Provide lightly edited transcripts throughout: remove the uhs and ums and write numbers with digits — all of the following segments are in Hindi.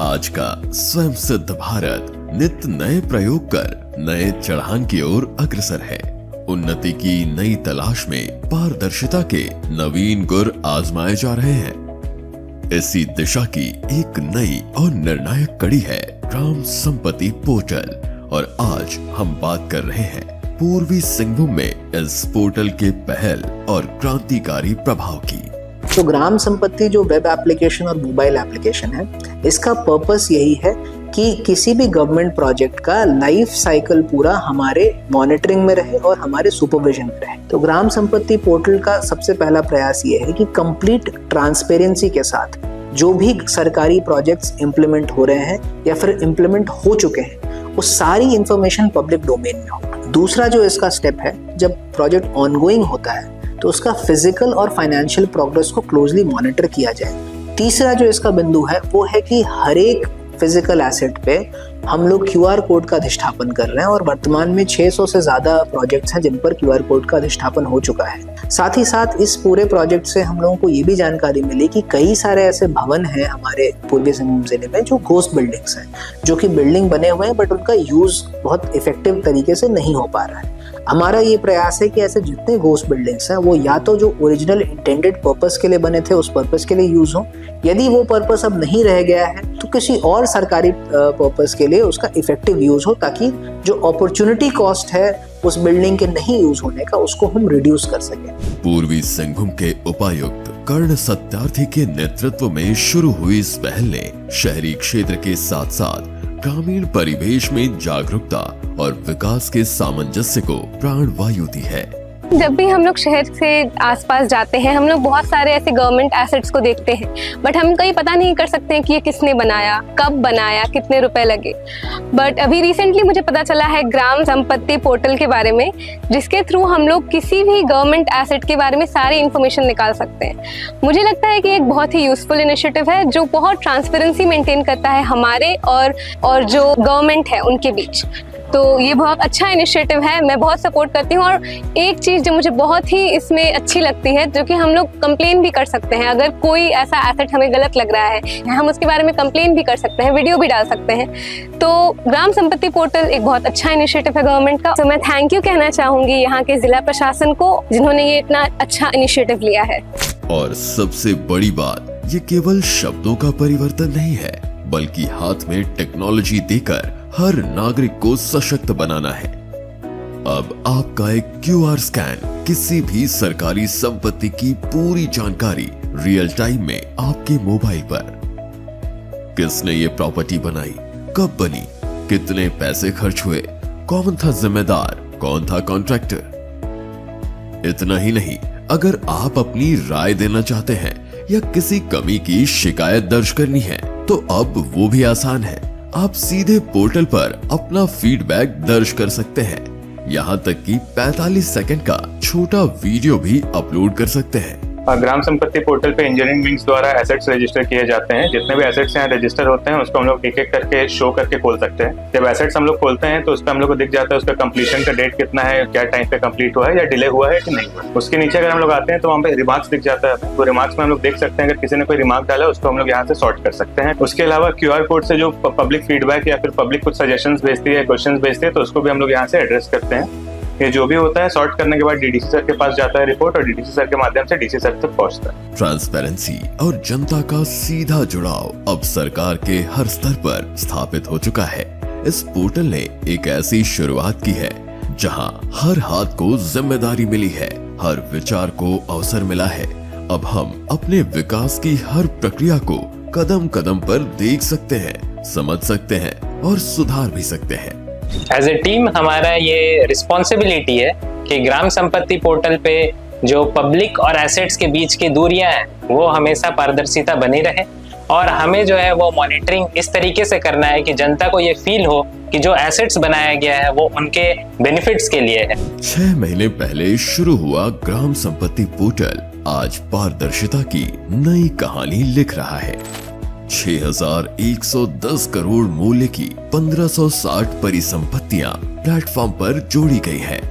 आज का स्वयं सिद्ध भारत नित्य नए प्रयोग कर नए चढ़ान की ओर अग्रसर है। उन्नति की नई तलाश में पारदर्शिता के नवीन गुर आजमाए जा रहे हैं। इसी दिशा की एक नई और निर्णायक कड़ी है ग्राम संपत्ति पोर्टल, और आज हम बात कर रहे हैं पूर्वी सिंहभूम में इस पोर्टल के पहल और क्रांतिकारी प्रभाव की। तो ग्राम संपत्ति जो वेब एप्लीकेशन और मोबाइल एप्लीकेशन है, इसका पर्पस यही है कि किसी भी गवर्नमेंट प्रोजेक्ट का लाइफ साइकिल पूरा हमारे मॉनिटरिंग में रहे और हमारे सुपरविजन में रहे। तो ग्राम संपत्ति पोर्टल का सबसे पहला प्रयास ये है कि कंप्लीट ट्रांसपेरेंसी के साथ जो भी सरकारी प्रोजेक्ट्स इम्प्लीमेंट हो रहे हैं या फिर इम्प्लीमेंट हो चुके हैं, वो सारी इंफॉर्मेशन पब्लिक डोमेन में हो। दूसरा जो इसका स्टेप है, जब प्रोजेक्ट ऑनगोइंग होता है तो उसका फिजिकल और फाइनेंशियल प्रोग्रेस को क्लोजली मॉनिटर किया जाए। तीसरा जो इसका बिंदु है वो है कि हर एक फिजिकल एसेट पे हम लोग QR कोड का अधिष्ठापन कर रहे हैं, और वर्तमान में 600 से ज्यादा प्रोजेक्ट्स हैं जिन पर QR कोड का अधिष्ठापन हो चुका है। साथ ही साथ इस पूरे प्रोजेक्ट से हम लोगों को ये भी जानकारी मिली कि कई सारे ऐसे भवन हैं हमारे पूर्वी सिंहभूम जिले में जो घोस्ट बिल्डिंग्स हैं, जो कि बिल्डिंग बने हुए हैं बट उनका यूज बहुत इफेक्टिव तरीके से नहीं हो पा रहा है। हमारा ये प्रयास है कि ऐसे जितने घोस्ट बिल्डिंग्स हैं वो या तो जो ओरिजिनल इंटेंडेड पर्पस के लिए बने थे उस पर्पस के लिए यूज हो, यदि वो पर्पस अब नहीं रह गया है तो किसी और सरकारी पर्पस के लिए उसका इफेक्टिव यूज हो, ताकि जो अपॉर्चुनिटी कॉस्ट है उस बिल्डिंग के नहीं यूज होने का उसको हम रिड्यूस कर सकें। पूर्वी सिंहभूम के उपायुक्त कर्ण सत्यार्थी के नेतृत्व में शुरू हुई इस पहल ने शहरी क्षेत्र के साथ साथ ग्रामीण परिवेश में जागरूकता और विकास के सामंजस्य को प्राणवायु दी है। जब भी हम लोग शहर से आसपास जाते हैं, हम लोग बहुत सारे ऐसे गवर्नमेंट एसेट्स को देखते हैं, बट हम कहीं पता नहीं कर सकते हैं कि ये किसने बनाया, कब बनाया, कितने रुपए लगे। बट अभी रिसेंटली मुझे पता चला है ग्राम संपत्ति पोर्टल के बारे में, जिसके थ्रू हम लोग किसी भी गवर्नमेंट एसेट के बारे में सारी इन्फॉर्मेशन निकाल सकते हैं। मुझे लगता है कि एक बहुत ही यूजफुल इनिशिएटिव है जो बहुत ट्रांसपेरेंसी मेंटेन करता है हमारे और जो गवर्नमेंट है उनके बीच। तो ये बहुत अच्छा इनिशिएटिव है, मैं बहुत सपोर्ट करती हूँ। और एक चीज़ जो मुझे बहुत ही इसमें अच्छी लगती है, जो कि हम लोग कंप्लेन भी कर सकते हैं। अगर कोई ऐसा एसेट हमें गलत लग रहा है, हम उसके बारे में कंप्लेन भी कर सकते हैं, वीडियो भी डाल सकते हैं। तो ग्राम संपत्ति पोर्टल एक बहुत अच्छा इनिशिएटिव है गवर्नमेंट का। तो मैं थैंक यू कहना चाहूँगी यहाँ के जिला प्रशासन को, जिन्होंने ये इतना अच्छा इनिशिएटिव लिया है। और सबसे बड़ी बात, ये केवल शब्दों का परिवर्तन नहीं है, बल्कि हाथ में टेक्नोलॉजी देकर हर नागरिक को सशक्त बनाना है। अब आपका एक QR स्कैन किसी भी सरकारी संपत्ति की पूरी जानकारी रियल टाइम में आपके मोबाइल पर। किसने ये प्रॉपर्टी बनाई, कब बनी, कितने पैसे खर्च हुए, कौन था जिम्मेदार, कौन था कॉन्ट्रैक्टर। इतना ही नहीं, अगर आप अपनी राय देना चाहते हैं या किसी कमी की शिकायत दर्ज करनी है तो अब वो भी आसान है। आप सीधे पोर्टल पर अपना फीडबैक दर्ज कर सकते हैं। यहाँ तक कि 45 सेकंड का छोटा वीडियो भी अपलोड कर सकते हैं। ग्राम संपत्ति पोर्टल पे इंजीनियरिंग विंग्स द्वारा एसेट्स रजिस्टर किए जाते हैं। जितने भी एसेट्स यहाँ रजिस्टर होते हैं उसको हम लोग एक एक करके शो करके खोल सकते हैं। जब एसेट्स हम लोग खोलते हैं तो उसका हम लोग को दिख जाता है उसका कंप्लीशन का डेट कितना है, क्या टाइम पे कंप्लीट हुआ है या डिले हुआ है कि नहीं हुआ। उसके नीचे अगर हम लोग आते हैं तो वहाँ पे रिमार्क्स दिख जाता है। तो रिमार्क्स में हम लोग देख सकते हैं अगर किसी ने कोई रिमार्क डाला है उसको हम लोग यहाँ से सॉर्ट कर सकते हैं। उसके अलावा QR कोड से जो पब्लिक फीडबैक या फिर पब्लिक कुछ सजेशंस भेजती है, क्वेश्चन भेजती है, तो उसको भी हम लोग यहाँ से एड्रेस करते हैं। ये जो भी होता है सॉर्ट करने के बाद DDC सर के पास जाता है रिपोर्ट, और DDC सर के माध्यम से DC सर तक पहुंचता है। ट्रांसपेरेंसी और जनता का सीधा जुड़ाव अब सरकार के हर स्तर पर स्थापित हो चुका है। इस पोर्टल ने एक ऐसी शुरुआत की है जहां हर हाथ को जिम्मेदारी मिली है, हर विचार को अवसर मिला है। अब हम अपने विकास की हर प्रक्रिया को कदम कदम पर देख सकते हैं, समझ सकते हैं और सुधार भी सकते हैं। एज ए टीम हमारा ये रिस्पॉन्सिबिलिटी है कि ग्राम संपत्ति पोर्टल पे जो पब्लिक और एसेट्स के बीच की दूरियां हैं वो हमेशा पारदर्शिता बनी रहे, और हमें जो है वो मॉनिटरिंग इस तरीके से करना है कि जनता को ये फील हो कि जो एसेट्स बनाया गया है वो उनके बेनिफिट्स के लिए है। 6 महीने पहले शुरू हुआ ग्राम संपत्ति पोर्टल आज पारदर्शिता की नई कहानी लिख रहा है। 6110 करोड़ मूल्य की 1560 परिसंपत्तियां प्लेटफॉर्म पर जोड़ी गई हैं।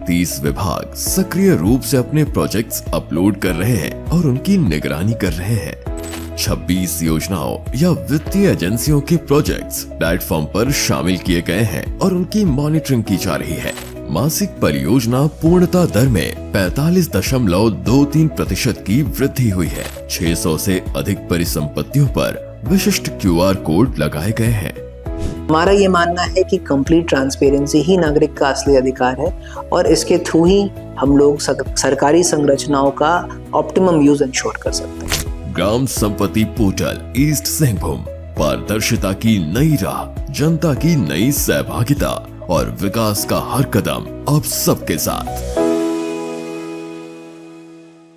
30 विभाग सक्रिय रूप से अपने प्रोजेक्ट्स अपलोड कर रहे हैं और उनकी निगरानी कर रहे हैं। 26 योजनाओं या वित्तीय एजेंसियों के प्रोजेक्ट्स प्लेटफॉर्म पर शामिल किए गए हैं और उनकी मॉनिटरिंग की जा रही है। मासिक परियोजना पूर्णता दर में 45.23% की वृद्धि हुई है। 600 से अधिक परिसंपत्तियों पर विशिष्ट QR कोड लगाए गए हैं। हमारा ये मानना है कि कंप्लीट ट्रांसपेरेंसी ही नागरिक का असली अधिकार है और इसके थ्रू ही हम लोग सरकारी संरचनाओं का ऑप्टिमम यूज इंश्योर कर सकते हैं। ग्राम संपत्ति पोर्टल ईस्ट सिंहभूम, पारदर्शिता की नई राह, जनता की नई सहभागिता और विकास का हर कदम अब सबके साथ।